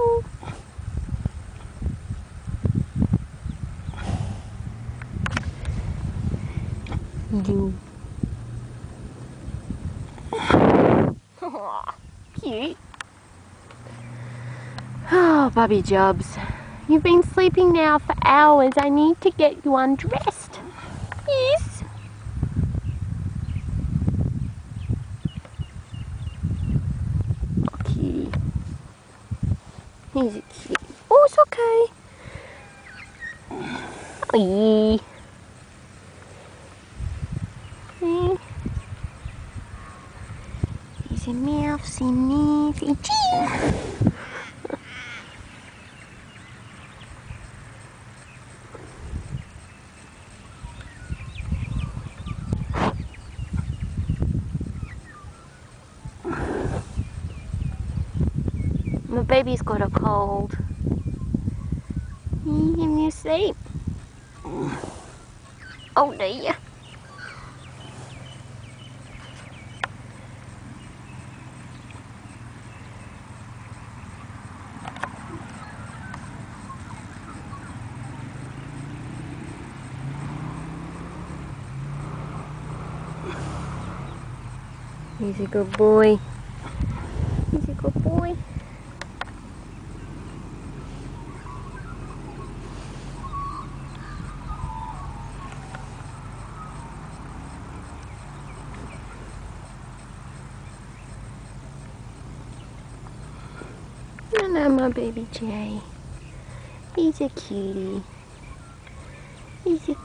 Meow. You. Cute. Oh, Bubby Jobs. You've been sleeping now for hours. I need to get you undressed. Yes. Oh, cutie. He's a cutie. Oh, it's okay. Oh, yeah. He's a mouse in his chin. My baby's got a cold. You give me a sleep. Oh dear. He's a good boy. He's a good boy. Hello, my baby Jay. He's a cutie. He's a cutie.